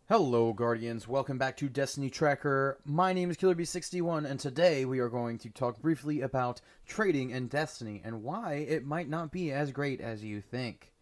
Hello Guardians, welcome back to Destiny Tracker. My name is KillerB61 and today we are going to talk briefly about trading in Destiny and why it might not be as great as you think.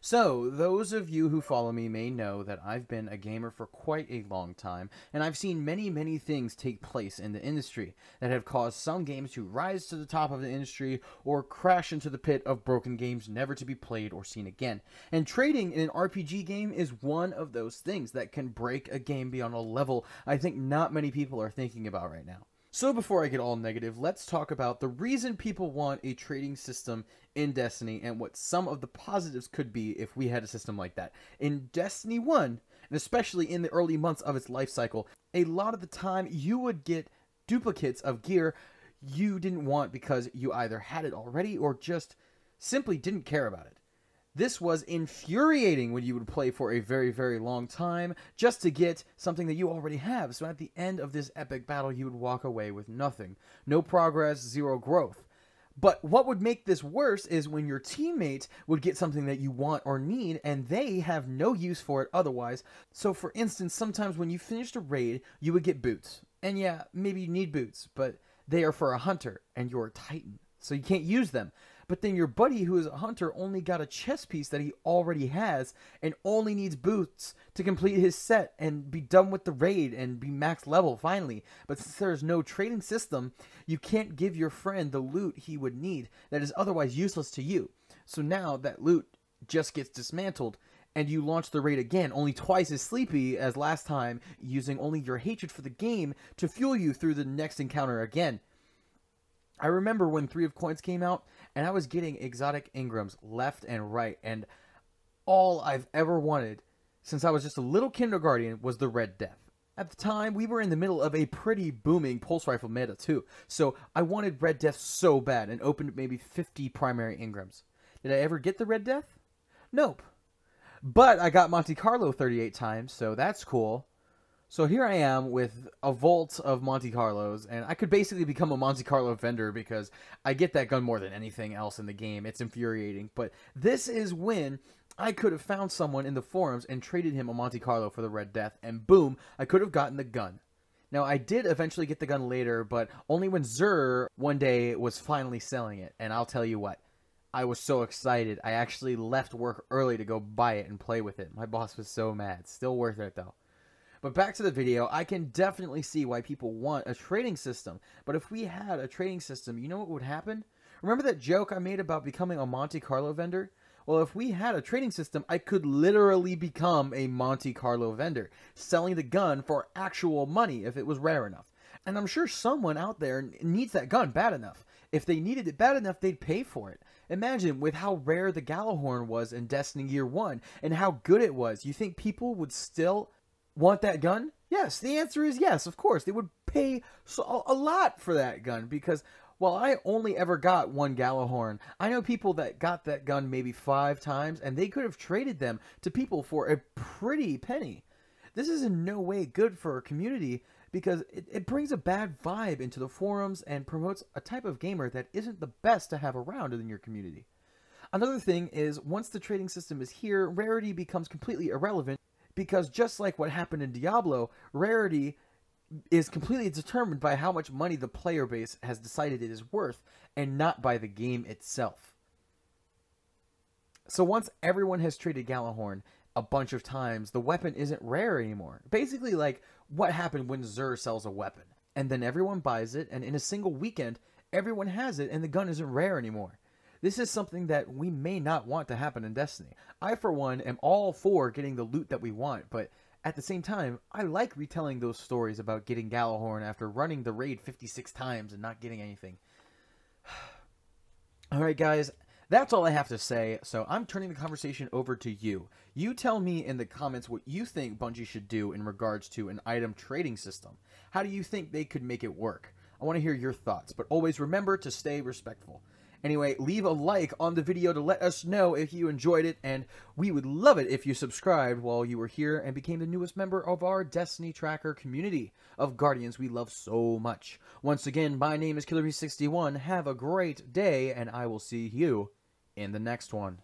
So, those of you who follow me may know that I've been a gamer for quite a long time, and I've seen many things take place in the industry that have caused some games to rise to the top of the industry or crash into the pit of broken games never to be played or seen again. And trading in an RPG game is one of those things that can break a game beyond a level I think not many people are thinking about right now. So before I get all negative, let's talk about the reason people want a trading system in Destiny and what some of the positives could be if we had a system like that. In Destiny 1, and especially in the early months of its life cycle, a lot of the time you would get duplicates of gear you didn't want because you either had it already or just simply didn't care about it. This was infuriating when you would play for a very long time just to get something that you already have. So at the end of this epic battle, you would walk away with nothing. No progress, zero growth. But what would make this worse is when your teammate would get something that you want or need and they have no use for it otherwise. So for instance, sometimes when you finished a raid, you would get boots. And yeah, maybe you need boots, but they are for a hunter and you're a titan, so you can't use them. But then your buddy who is a hunter only got a chest piece that he already has and only needs boots to complete his set and be done with the raid and be max level finally. But since there is no trading system, you can't give your friend the loot he would need that is otherwise useless to you. So now that loot just gets dismantled and you launch the raid again, only twice as sleepy as last time, using only your hatred for the game to fuel you through the next encounter again. I remember when 3 of Coins came out, and I was getting exotic Engrams left and right, and all I've ever wanted since I was just a little kindergarten was the Red Death. At the time, we were in the middle of a pretty booming pulse rifle meta too, so I wanted Red Death so bad and opened maybe 50 primary Engrams. Did I ever get the Red Death? Nope. But I got Monte Carlo 38 times, so that's cool. So here I am with a vault of Monte Carlos, and I could basically become a Monte Carlo vendor because I get that gun more than anything else in the game. It's infuriating. But this is when I could have found someone in the forums and traded him a Monte Carlo for the Red Death, and boom, I could have gotten the gun. Now, I did eventually get the gun later, but only when Xur one day was finally selling it, and I'll tell you what. I was so excited. I actually left work early to go buy it and play with it. My boss was so mad. Still worth it, though. But back to the video, I can definitely see why people want a trading system. But if we had a trading system, you know what would happen? Remember that joke I made about becoming a Monte Carlo vendor? Well, if we had a trading system, I could literally become a Monte Carlo vendor, selling the gun for actual money if it was rare enough. And I'm sure someone out there needs that gun bad enough. If they needed it bad enough, they'd pay for it. Imagine with how rare the Gjallarhorn was in Destiny Year 1 and how good it was. You think people would still want that gun? Yes, the answer is yes, of course. They would pay a lot for that gun because while I only ever got one Gjallarhorn, I know people that got that gun maybe 5 times and they could have traded them to people for a pretty penny. This is in no way good for a community because it brings a bad vibe into the forums and promotes a type of gamer that isn't the best to have around in your community. Another thing is once the trading system is here, rarity becomes completely irrelevant. Because just like what happened in Diablo, rarity is completely determined by how much money the player base has decided it is worth, and not by the game itself. So once everyone has traded Gjallarhorn a bunch of times, the weapon isn't rare anymore. Basically like what happened when Xur sells a weapon. And then everyone buys it, and in a single weekend, everyone has it, and the gun isn't rare anymore. This is something that we may not want to happen in Destiny. I, for one, am all for getting the loot that we want, but at the same time, I like retelling those stories about getting Gjallarhorn after running the raid 56 times and not getting anything. Alright guys, that's all I have to say, so I'm turning the conversation over to you. You tell me in the comments what you think Bungie should do in regards to an item trading system. How do you think they could make it work? I want to hear your thoughts, but always remember to stay respectful. Anyway, leave a like on the video to let us know if you enjoyed it, and we would love it if you subscribed while you were here and became the newest member of our Destiny Tracker community of Guardians we love so much. Once again, my name is KillerB61. Have a great day, and I will see you in the next one.